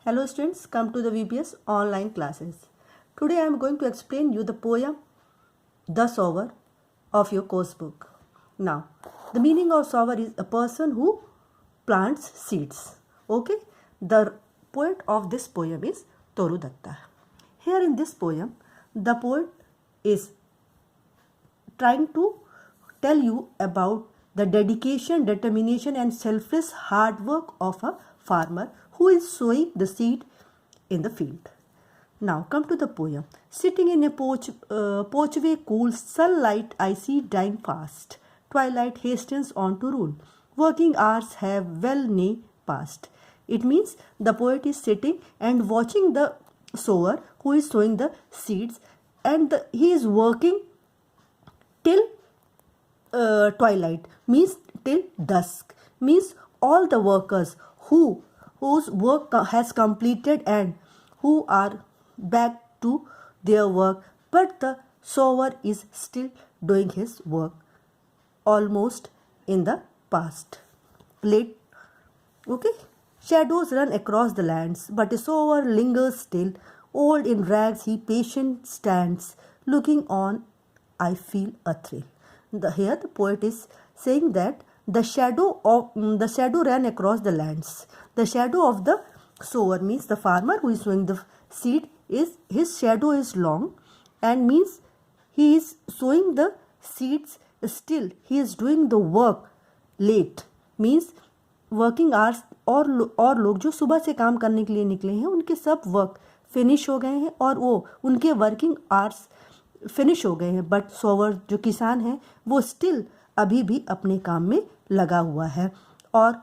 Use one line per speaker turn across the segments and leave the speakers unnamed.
Hello students, come to the VPS online classes. Today I am going to explain you the poem The Sower of your course book. Now, the meaning of sower is a person who plants seeds. Okay, the poet of this poem is Toru Datta. Here in this poem, the poet is trying to tell you about the dedication, determination and selfless hard work of a farmer who is sowing the seed in the field. Now come to the poem. Sitting in a porchway cool, sunlight I see dying fast. Twilight hastens on to rule. Working hours have well nigh passed. It means the poet is sitting and watching the sower who is sowing the seeds, and he is working till twilight, means till dusk, means all the workers whose work has completed and who are back to their work, but the sower is still doing his work almost in the past. Late. Okay. Shadows run across the lands, but a sower lingers still. Old in rags he patient stands. Looking on, I feel a thrill. Here the poet is saying that the shadow ran across the lands. The shadow of the sower means the farmer who is sowing the seed, is his shadow is long, and means he is sowing the seeds still. He is doing the work late, means working hours और लोग जो सुबह से काम करने के लिए निकले हैं उनके सब वर्क फिनिश हो गए हैं और वो उनके वर्किंग आवर्स फिनिश हो गए हैं, बट सोवर जो किसान है वो स्टिल अभी भी अपने काम में लगा हुआ है और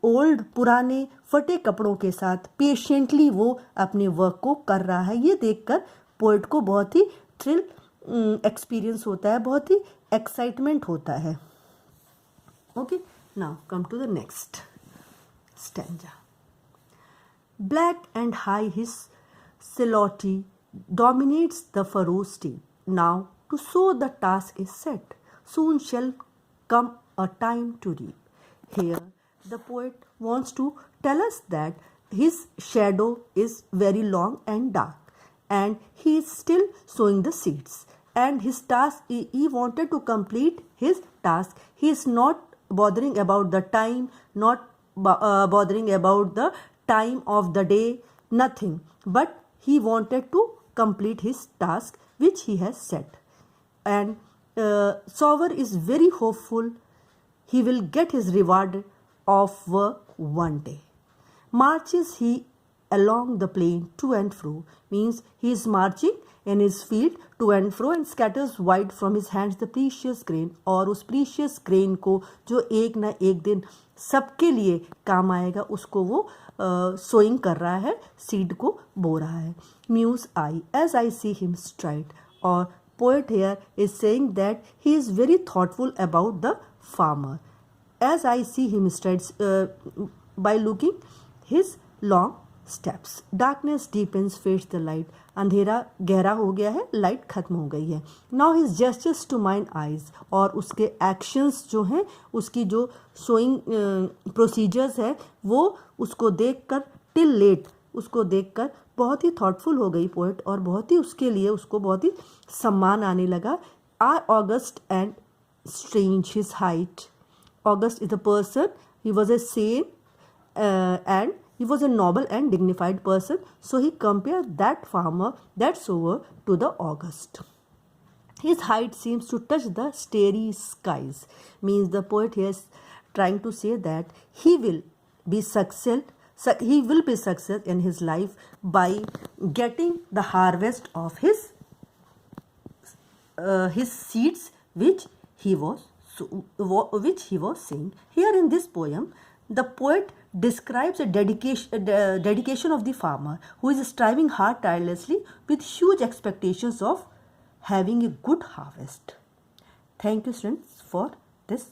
ओल्ड पुराने फटे कपड़ों के साथ पेशेंटली वो अपने वर्क को कर रहा है. ये देखकर पोएट को बहुत ही थ्रिल एक्सपीरियंस होता है, बहुत ही एक्साइटमेंट होता है. Okay, now come to the next stanza. Black and high his silhouette dominates the furrow steep. Now to sow the task is set. Soon shall come a time to reap. Here the poet wants to tell us that his shadow is very long and dark, and he is still sowing the seeds. And his task, he wanted to complete his task. He is not bothering about the time, not bothering about the time of the day, nothing, but he wanted to complete his task which he has set. And sower is very hopeful he will get his reward of work one day. Marches he along the plain to and fro, means he is marching in his field to and fro and scatters wide from his hands the precious grain. और उस precious grain को जो एक ना एक दिन सबके लिए काम आएगा उसको वो sowing कर रहा है, seed को बो रहा है. Muse I as I see him stride. और poet here is saying that he is very thoughtful about the farmer. As I see him strides, by looking his long steps. Darkness deepens, fades the light. अंधेरा गहरा हो गया है, light खत्म हो गई है. Now his justice to mine eyes, और उसके एक्शंस जो हैं, उसकी जो शोइंग प्रोसीजर्स है वो उसको देखकर टिल लेट, उसको देखकर बहुत ही थॉटफुल हो गई पोएट और बहुत ही उसके लिए उसको बहुत ही सम्मान आने लगा. Are august and strange his height. August is a person, he was a saint and he was a noble and dignified person, so he compared that farmer, that sower, to the August. His height seems to touch the starry skies, means the poet here is trying to say that he will be success in his life by getting the harvest of his seeds which he was saying. Here in this poem, the poet describes a dedication of the farmer who is striving hard tirelessly with huge expectations of having a good harvest. Thank you students for this